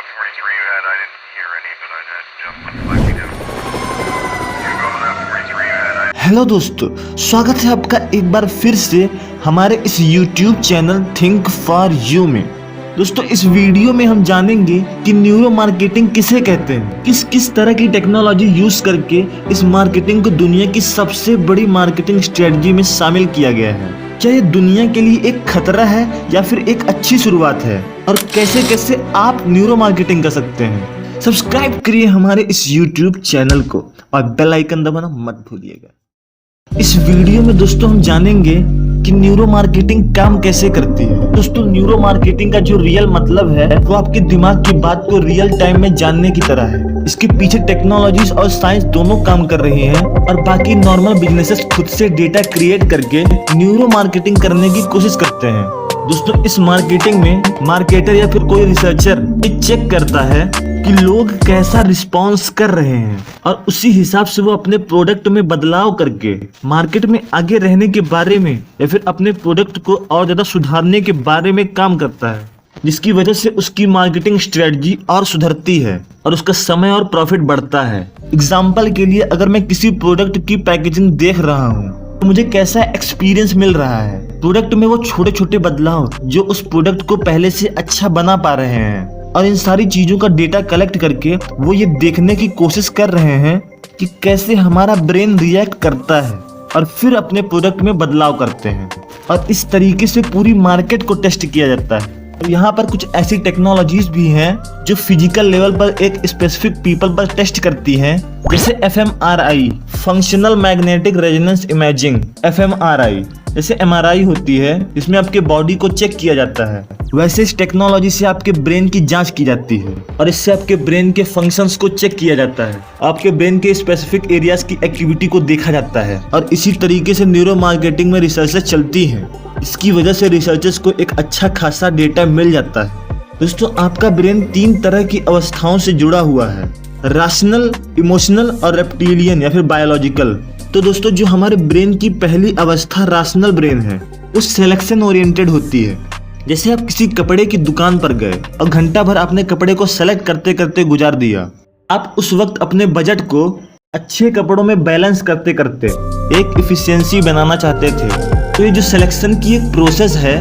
that 43 you had, I didn't hear any, but I had just like you do. You go to that 43 you had, I hello दोस्तों, स्वागत है आपका एक बार फिर से हमारे इस YouTube channel think for you में। दोस्तों, इस वीडियो में हम जानेंगे कि न्यूरो मार्केटिंग किसे कहते हैं, किस किस तरह की टेक्नोलॉजी यूज करके इस मार्केटिंग को दुनिया की सबसे बड़ी मार्केटिंग स्ट्रेटजी में शामिल किया गया है। क्या ये दुनिया के लिए एक खतरा है या फिर एक अच्छी शुरुआत है, और कैसे कैसे आप न्यूरो मार्केटिंग कर सकते हैं। सब्सक्राइब करिए हमारे इस YouTube चैनल को और बेल आइकन दबाना मत भूलिएगा। इस वीडियो में दोस्तों हम जानेंगे कि न्यूरो मार्केटिंग काम कैसे करती है। दोस्तों, न्यूरो मार्केटिंग का जो रियल मतलब है वो आपके दिमाग की बात को रियल टाइम में जानने की तरह है। इसके पीछे टेक्नोलॉजीज और साइंस दोनों काम कर रही हैं, और बाकी नॉर्मल बिजनेसेस खुद से डेटा क्रिएट करके न्यूरो मार्केटिंग करने की कोशिश करते हैं। दोस्तों, इस मार्केटिंग में मार्केटर या फिर कोई रिसर्चर ये चेक करता है कि लोग कैसा रिस्पॉन्स कर रहे हैं, और उसी हिसाब से वो अपने प्रोडक्ट में बदलाव करके मार्केट में आगे रहने के बारे में या फिर अपने प्रोडक्ट को और ज्यादा सुधारने के बारे में काम करता है, जिसकी वजह से उसकी मार्केटिंग स्ट्रेटजी और सुधरती है और उसका समय और प्रॉफिट बढ़ता है। एग्जाम्पल के लिए, अगर मैं किसी प्रोडक्ट की पैकेजिंग देख रहा हूँ तो मुझे कैसा एक्सपीरियंस मिल रहा है, प्रोडक्ट में वो छोटे छोटे बदलाव जो उस प्रोडक्ट को पहले से अच्छा बना पा रहे हैं, और इन सारी चीजों का डेटा कलेक्ट करके वो ये देखने की कोशिश कर रहे हैं कि कैसे हमारा ब्रेन रिएक्ट करता है, और फिर अपने प्रोडक्ट में बदलाव करते हैं। और इस तरीके से पूरी मार्केट को टेस्ट किया जाता है। और यहाँ पर कुछ ऐसी टेक्नोलॉजीज भी हैं जो फिजिकल लेवल पर एक स्पेसिफिक पीपल पर टेस्ट करती हैं, जैसे fMRI, functional magnetic resonance imaging. fMRI जैसे MRI होती है, जिसमें आपके बॉडी को चेक किया जाता है, वैसे इस टेक्नोलॉजी से आपके ब्रेन की जांच की जाती है, और इससे आपके ब्रेन के फंक्शंस को चेक किया जाता है, आपके ब्रेन के स्पेसिफिक एरियाज की एक्टिविटी को देखा जाता है। और इसी तरीके से न्यूरो मार्केटिंग में रिसर्चेस चलती हैं। इसकी वजह से रिसर्चर्स को एक अच्छा खासा डेटा मिल जाता है। दोस्तों, आपका ब्रेन 3 तरह की अवस्थाओं से जुड़ा हुआ है, रैशनल, इमोशनल और रेप्टिलियन या फिर बायोलॉजिकल। तो दोस्तों, जो हमारे ब्रेन की पहली अवस्था रैशनल ब्रेन है, वो सिलेक्शन ओरिएंटेड होती है। जैसे आप किसी कपड़े की दुकान पर गए और घंटा भर आपने कपड़े को सेलेक्ट करते करते गुजार दिया। आप उस वक्त अपने बजट को अच्छे कपड़ों में बैलेंस करते करते एक इफिशियंसी बनाना चाहते थे। तो ये जो सिलेक्शन की एक प्रोसेस है,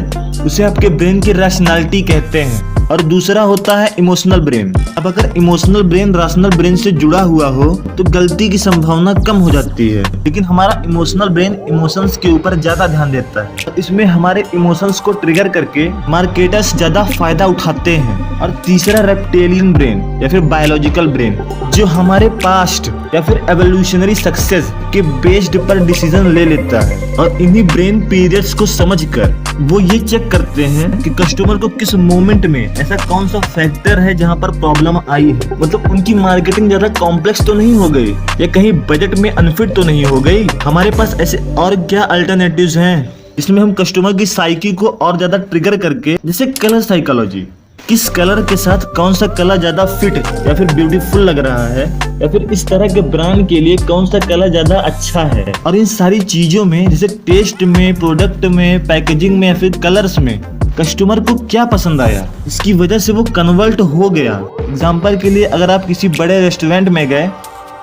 उसे आपके ब्रेन की रैशनैलिटी कहते हैं। और दूसरा होता है इमोशनल ब्रेन। अब अगर इमोशनल ब्रेन रैशनल ब्रेन से जुड़ा हुआ हो तो गलती की संभावना कम हो जाती है, लेकिन हमारा इमोशनल ब्रेन इमोशंस के ऊपर ज्यादा ध्यान देता है। तो इसमें हमारे इमोशंस को ट्रिगर करके मार्केटर्स ज्यादा फायदा उठाते हैं। और तीसरा रेप्टिलियन ब्रेन या फिर बायोलॉजिकल ब्रेन, जो हमारे पास्ट या फिर एवोल्यूशनरी सक्सेस के बेस्ड पर डिसीजन ले लेता है। और इन्हीं ब्रेन पीरियड्स को समझकर वो ये चेक करते हैं कि कस्टमर को किस मोमेंट में ऐसा कौन सा फैक्टर है जहां पर प्रॉब्लम आई है। मतलब उनकी मार्केटिंग ज्यादा कॉम्प्लेक्स तो नहीं हो गई, या कहीं बजट में अनफिट तो नहीं हो गई। हमारे पास ऐसे और क्या अल्टरनेटिव्स हैं जिसमें हम कस्टमर की साइकी को और ज्यादा ट्रिगर करके, जैसे कलर साइकोलॉजी, किस कलर के साथ कौन सा कलर ज्यादा फिट या फिर ब्यूटीफुल लग रहा है, या फिर इस तरह के ब्रांड के लिए कौन सा कलर ज्यादा अच्छा है। और इन सारी चीजों में, जैसे टेस्ट में, प्रोडक्ट में, पैकेजिंग में या फिर कलर्स में, कस्टमर को क्या पसंद आया, इसकी वजह से वो कन्वर्ट हो गया। एग्जाम्पल के लिए, अगर आप किसी बड़े रेस्टोरेंट में गए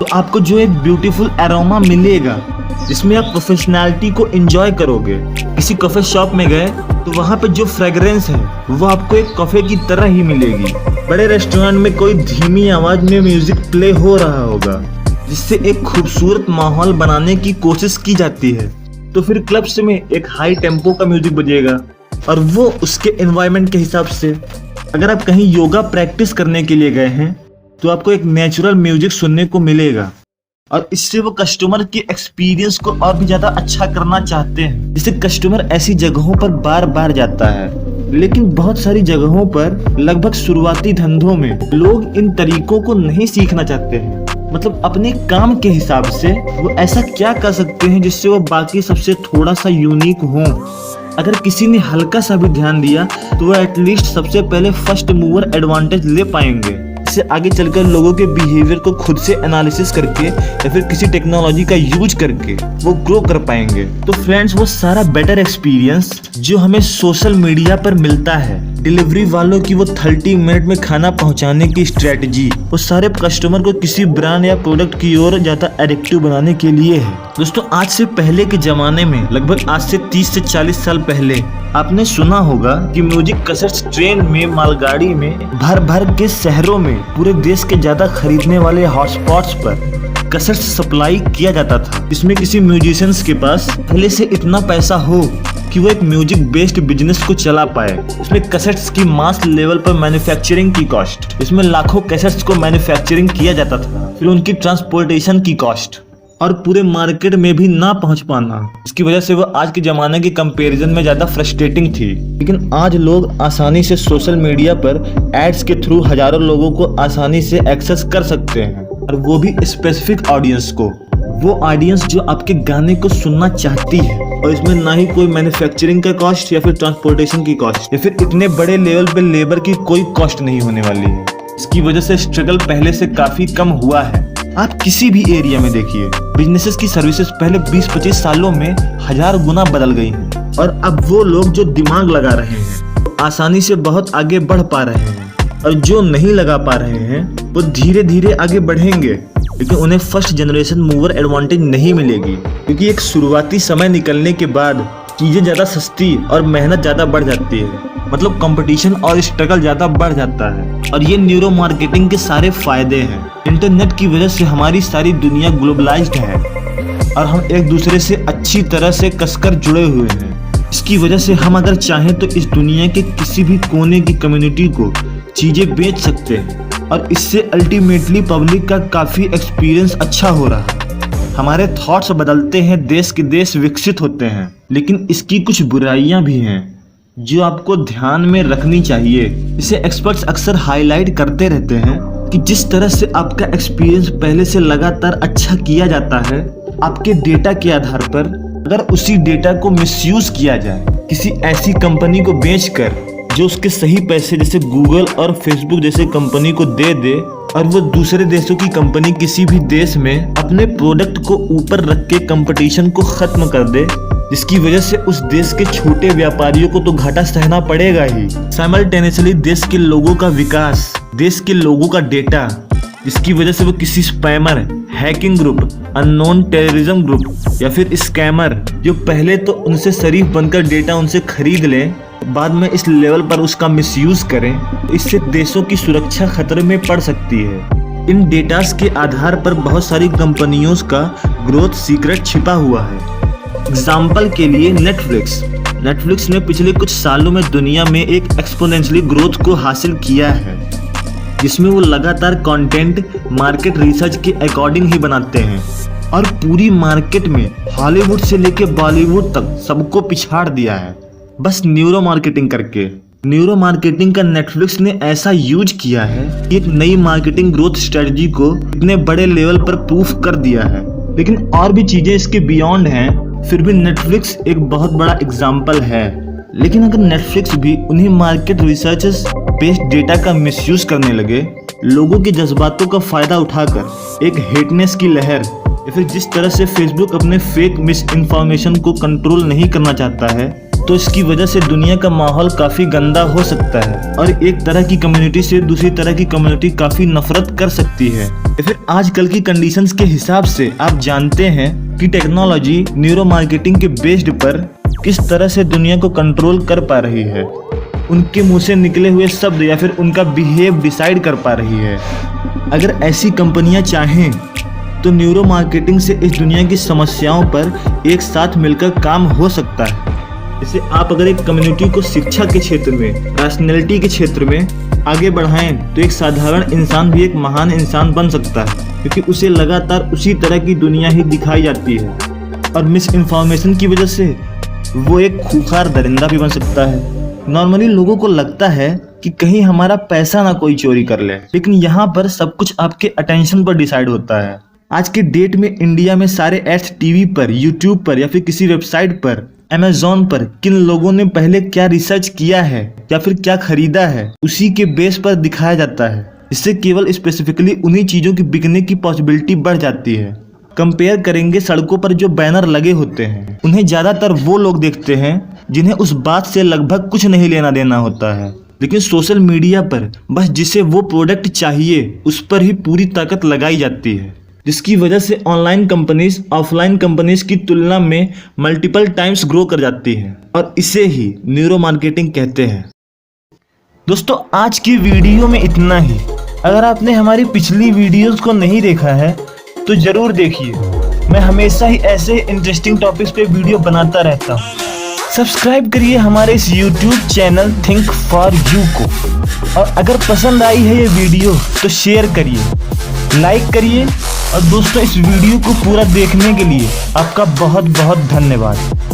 तो आपको जो एक ब्यूटीफुल एरोमा मिलेगा जिसमें आप प्रोफेशनैलिटी को एंजॉय करोगे। किसी कॉफी शॉप में गए तो वहाँ पे जो फ्रेग्रेंस है वो आपको एक कॉफी की तरह ही मिलेगी। बड़े रेस्टोरेंट में कोई धीमी आवाज में म्यूजिक प्ले हो रहा होगा, जिससे एक खूबसूरत माहौल बनाने की कोशिश की जाती है। तो फिर क्लब्स में एक हाई टेम्पो का म्यूजिक बजेगा, और वो उसके एनवायरनमेंट के हिसाब से। अगर आप कहीं योगा प्रैक्टिस करने के लिए गए हैं तो आपको एक नेचुरल म्यूजिक सुनने को मिलेगा, और इससे वो कस्टमर के एक्सपीरियंस को और भी ज्यादा अच्छा करना चाहते हैं, जिससे कस्टमर ऐसी जगहों पर बार बार जाता है। लेकिन बहुत सारी जगहों पर, लगभग शुरुआती धंधों में, लोग इन तरीकों को नहीं सीखना चाहते हैं। मतलब अपने काम के हिसाब से वो ऐसा क्या कर सकते हैं जिससे वो बाकी सबसे थोड़ा सा यूनिक हो। अगर किसी ने हल्का सा भी ध्यान दिया तो वो एटलीस्ट सबसे पहले फर्स्ट मूवर एडवांटेज ले पाएंगे। इससे आगे चलकर लोगों के बिहेवियर को खुद से एनालिसिस करके या फिर किसी टेक्नोलॉजी का यूज करके वो ग्रो कर पाएंगे। तो फ्रेंड्स, वो सारा बेटर एक्सपीरियंस जो हमें सोशल मीडिया पर मिलता है, डिलीवरी वालों की वो 30 मिनट में खाना पहुंचाने की स्ट्रेटजी, वो सारे कस्टमर को किसी ब्रांड या प्रोडक्ट की ओर ज्यादा एडिक्टिव बनाने के लिए है। दोस्तों, आज से पहले के जमाने में, लगभग आज से 30 से 40 साल पहले, आपने सुना होगा कि म्यूजिक कैसेट्स ट्रेन में, मालगाड़ी में, भर भर के शहरों में, पूरे देश के ज्यादा खरीदने वाले हॉटस्पॉट्स पर कैसेट्स सप्लाई किया जाता था। इसमें किसी म्यूजिशियंस के पास पहले से इतना पैसा हो कि वो एक म्यूजिक बेस्ड बिजनेस को चला पाए। इसमें कैसेट्स की मास लेवल पर मैन्युफैक्चरिंग की कॉस्ट, इसमें लाखों कैसेट्स को मैन्युफैक्चरिंग किया जाता था, फिर उनकी ट्रांसपोर्टेशन की कॉस्ट, और पूरे मार्केट में भी ना पहुंच पाना। इसकी वजह से वो आज के जमाने के कंपैरिजन में ज्यादा फ्रस्ट्रेटिंग थी। लेकिन आज लोग आसानी से सोशल मीडिया पर एड्स के थ्रू हजारों लोगों को आसानी से एक्सेस कर सकते हैं, और वो भी स्पेसिफिक ऑडियंस को, वो ऑडियंस जो आपके गाने को सुनना चाहती है। और इसमें ना ही कोई मैन्युफैक्चरिंग का कॉस्ट या फिर ट्रांसपोर्टेशन की कॉस्ट या फिर इतने बड़े लेवल पे लेबर की कोई कॉस्ट नहीं होने वाली है। इसकी वजह से स्ट्रगल पहले से काफी कम हुआ है। आप किसी भी एरिया में देखिए, बिजनेसेस की सर्विसेज पहले 20-25 सालों में 1000 गुना बदल गई हैं, और अब वो लोग जो दिमाग लगा रहे हैं वो आसानी से बहुत आगे बढ़ पा रहे हैं, और जो नहीं लगा पा रहे हैं वो धीरे धीरे आगे बढ़ेंगे, लेकिन उन्हें फर्स्ट जनरेशन मूवर एडवांटेज नहीं मिलेगी, क्योंकि एक शुरुआती समय निकलने के बाद चीजें ज्यादा सस्ती और मेहनत ज्यादा बढ़ जाती है। मतलब कंपटीशन और स्ट्रगल ज्यादा बढ़ जाता है। और ये न्यूरो मार्केटिंग के सारे फायदे हैं। इंटरनेट की वजह से हमारी सारी दुनिया ग्लोबलाइज्ड है और हम एक दूसरे से अच्छी तरह से कसकर जुड़े हुए हैं। इसकी वजह से हम अगर चाहें तो इस दुनिया के किसी भी कोने की कम्युनिटी को चीजें बेच सकते हैं, और इससे अल्टीमेटली पब्लिक का काफी एक्सपीरियंस अच्छा हो रहा है। हमारे थॉट्स बदलते हैं, देश के देश विकसित होते हैं। लेकिन इसकी कुछ बुराइयां भी हैं जो आपको ध्यान में रखनी चाहिए। इसे एक्सपर्ट्स अक्सर हाईलाइट करते रहते हैं कि जिस तरह से आपका एक्सपीरियंस पहले से लगातार अच्छा किया जाता है, आपके डेटा के आधार पर अगर उसी डेटा को मिसयूज किया जाए, किसी ऐसी कंपनी को बेचकर जो उसके सही पैसे जैसे गूगल और फेसबुक जैसे कंपनी को दे दे, और वो दूसरे देशों की कंपनी किसी भी देश में अपने प्रोडक्ट को ऊपर रख के कंपटीशन को खत्म कर दे, जिसकी वजह से उस देश के छोटे व्यापारियों को तो घाटा सहना पड़ेगा ही। साइमल्टेनियसली देश के लोगों का विकास, देश के लोगों का डेटा, जिसकी वजह से वो किसी spammer, hacking group, unknown terrorism group या फिर स्कैमर जो पहले तो उनसे शरीफ बनकर डेटा उनसे खरीद लें, बाद में इस लेवल पर उसका मिसयूज करें, तो इससे देशों की सुरक्षा खतरे में पड़ सकती है। इन डेटास के आधार पर बहुत सारी कंपनियों का ग्रोथ सीक्रेट छिपा हुआ है। एग्जाम्पल के लिए नेटफ्लिक्स ने पिछले कुछ सालों में दुनिया में एक एक्सपोनेंशियली ग्रोथ को हासिल किया है, जिसमें वो लगातार कंटेंट मार्केट रिसर्च के अकॉर्डिंग ही बनाते हैं, और पूरी मार्केट में हॉलीवुड से लेके बॉलीवुड तक सबको पिछाड़ दिया है, बस न्यूरो मार्केटिंग करके। न्यूरो मार्केटिंग का नेटफ्लिक्स ने ऐसा यूज किया है कि एक नई मार्केटिंग ग्रोथ स्ट्रेटजी को इतने बड़े लेवल पर प्रूफ कर दिया है। लेकिन और भी चीजें इसके बियॉन्ड हैं, फिर भी नेटफ्लिक्स एक बहुत बड़ा एग्जाम्पल है। लेकिन अगर नेटफ्लिक्स भी उन्हीं मार्केट रिसर्चेस बेस्ड डेटा का मिसयूज करने लगे, लोगों के जज्बातों का फायदा उठाकर एक हेटनेस की लहर, या फिर जिस तरह से फेसबुक अपने फेक मिस इन्फॉर्मेशन को कंट्रोल नहीं करना चाहता है, तो इसकी वजह से दुनिया का माहौल काफी गंदा हो सकता है, और एक तरह की कम्युनिटी से दूसरी तरह की कम्युनिटी काफी नफरत कर सकती है। या फिर आजकल की कंडीशंस के हिसाब से आप जानते हैं कि टेक्नोलॉजी न्यूरो मार्केटिंग के बेस्ड पर किस तरह से दुनिया को कंट्रोल कर पा रही है, उनके मुंह से निकले हुए शब्द या फिर उनका बिहेव डिसाइड कर पा रही है। अगर ऐसी कंपनियां चाहें तो न्यूरो मार्केटिंग से इस दुनिया की समस्याओं पर एक साथ मिलकर काम हो सकता है। जैसे आप अगर एक कम्युनिटी को शिक्षा के क्षेत्र में, रैशनैलिटी के क्षेत्र में आगे बढ़ाएं, तो एक साधारण इंसान भी एक महान इंसान बन सकता है, क्योंकि उसे लगातार उसी तरह की दुनिया ही दिखाई जाती है, और मिस इन्फॉर्मेशन की वजह से वो एक खूंखार दरिंदा भी बन सकता है। नॉर्मली लोगों को लगता है कि कहीं हमारा पैसा ना कोई चोरी कर ले, लेकिन यहाँ पर सब कुछ आपके अटेंशन पर डिसाइड होता है। आज के डेट में इंडिया में सारे एड्स टीवी पर, यूट्यूब पर या फिर किसी वेबसाइट पर, अमेज़न पर किन लोगों ने पहले क्या रिसर्च किया है या फिर क्या खरीदा है, उसी के बेस पर दिखाया जाता है। इससे केवल स्पेसिफिकली उन्हीं चीज़ों की बिकने की पॉसिबिलिटी बढ़ जाती है। कंपेयर करेंगे सड़कों पर जो बैनर लगे होते हैं, उन्हें ज़्यादातर वो लोग देखते हैं जिन्हें उस बात से लगभग कुछ नहीं लेना देना होता है, लेकिन सोशल मीडिया पर बस जिसे वो प्रोडक्ट चाहिए उस पर ही पूरी ताकत लगाई जाती है, जिसकी वजह से ऑनलाइन कंपनीज ऑफलाइन कंपनीज की तुलना में मल्टीपल टाइम्स ग्रो कर जाती हैं और इसे ही न्यूरो मार्केटिंग कहते हैं। दोस्तों आज की वीडियो में इतना ही। अगर आपने हमारी पिछली वीडियोस को नहीं देखा है तो ज़रूर देखिए। मैं हमेशा ही ऐसे इंटरेस्टिंग टॉपिक्स पे वीडियो बनाता रहता हूँ। सब्सक्राइब करिए हमारे इस YouTube channel think for you को, और अगर पसंद आई है ये वीडियो तो शेयर करिए, लाइक करिए, और दोस्तों इस वीडियो को पूरा देखने के लिए आपका बहुत बहुत धन्यवाद।